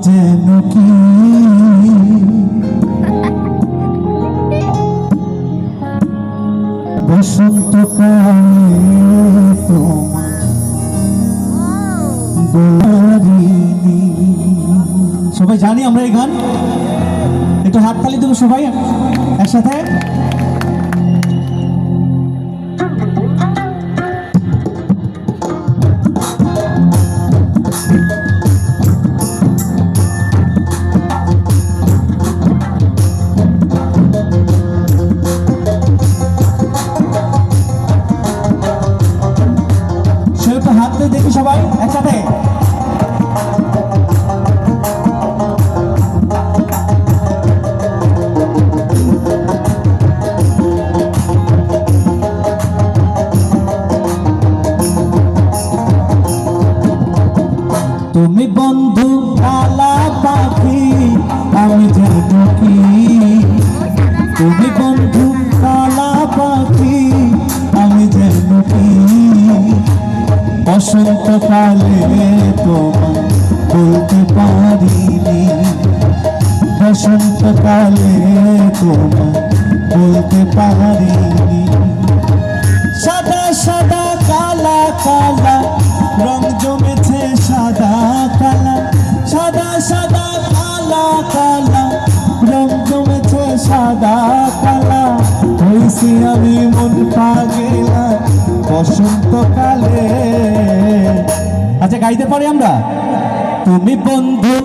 যেন কি বসন্তকালে তোমার দুয়ারিনি। সবাই জানি আমরা এই গান, একটু হাততালি দেবো সবাই একসাথে। দেখি সবাই একসাথে। তুমি বন্ধু কালা পাখি আমি যেন কি, তুমি বন্ধু কালা পাখি আমি যেন কি বসন্তকালে তোমার বলতে পারিনি, বসন্তকালে তোমার বলতে পারিনি। সাদা সাদা কালা কালা রং জমেছে সাদা কালা, সাদা সাদা কালা কালা রং জমেছে সাদা কালা। হয়েছি আমি মন পাগেলা বসন্তকালে। আচ্ছা গাইতে পারি আমরা? তুমি বন্ধু।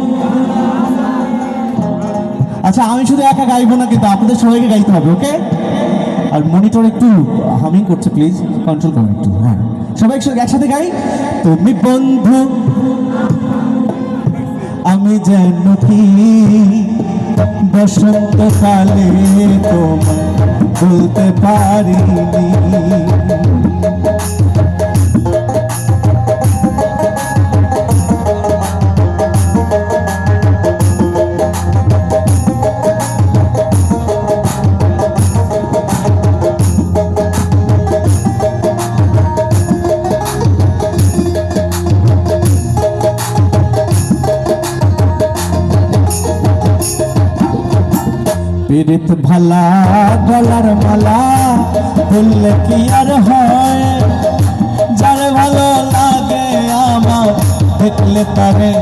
আচ্ছা আমি শুধু একা গাইবো না, কিন্তু আপনাদের সবাইকে গাইতে হবে, ওকে? আর মনিটর একটু হামিং করছে, প্লিজ কন্ট্রোল করুন একটু। হ্যাঁ সবাই একসাথে গাই। তুমি বন্ধু আমি যেন কি বসন্তকালে তোমার বলতে পারিনি। পীড়িত ভালা গলার মালা বললে কি আর হয়, যার ভালো লাগে আমার দেখলে তারে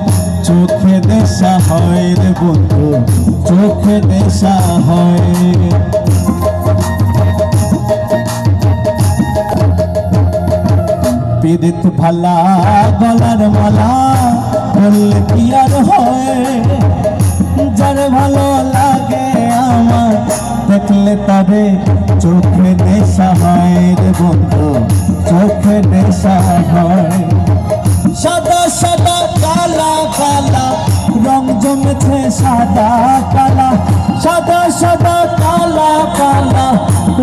চোখে নেশা হয় রে বন্ধু, চোখে নেশা হয়। পীড়িত ভালা গলার মালা বললে কি আর হয়, যার ভালো লাগে আমার দেখলে তারে চোখে নেশা হয় রে বন্ধু, চোখে নেশা হয়। সাদা সাদা কালা কালা রং জমেছে সাদা কালা, সাদা সাদা কালা কালা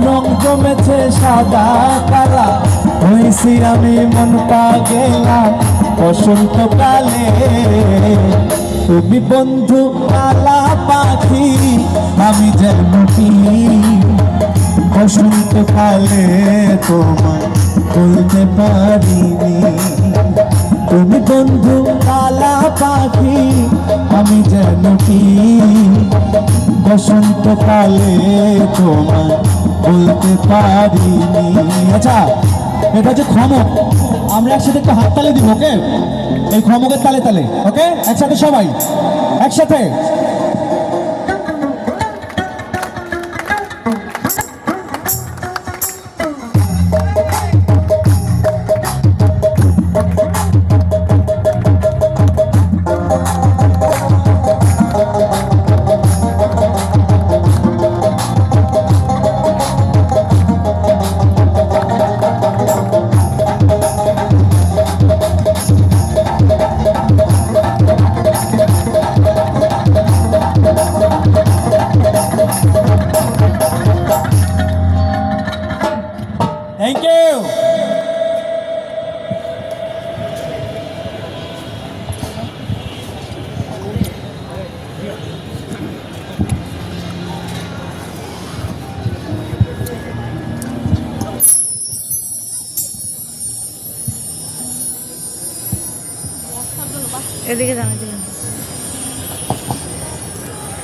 রং জমেছে সাদা কালা। হয়েছি আমি মন পাগেলা বসন্তকালে। তুমি বন্ধু কালা পাখি আমি যেন কি বসন্তকালে তোমার বলতে পারিনি। তুমি বন্ধু কালা পাখি আমি যেন কি বসন্তকালে তোমার বলতে পারিনি। আচ্ছা এটা হচ্ছে ক্ষমক, আমরা একসাথে একটু হাততালি দিব, ওকে? এই ক্ষমকের তালে তালে, ওকে? একসাথে সবাই একসাথে। Thank you. এদিকে জানা দিলেন।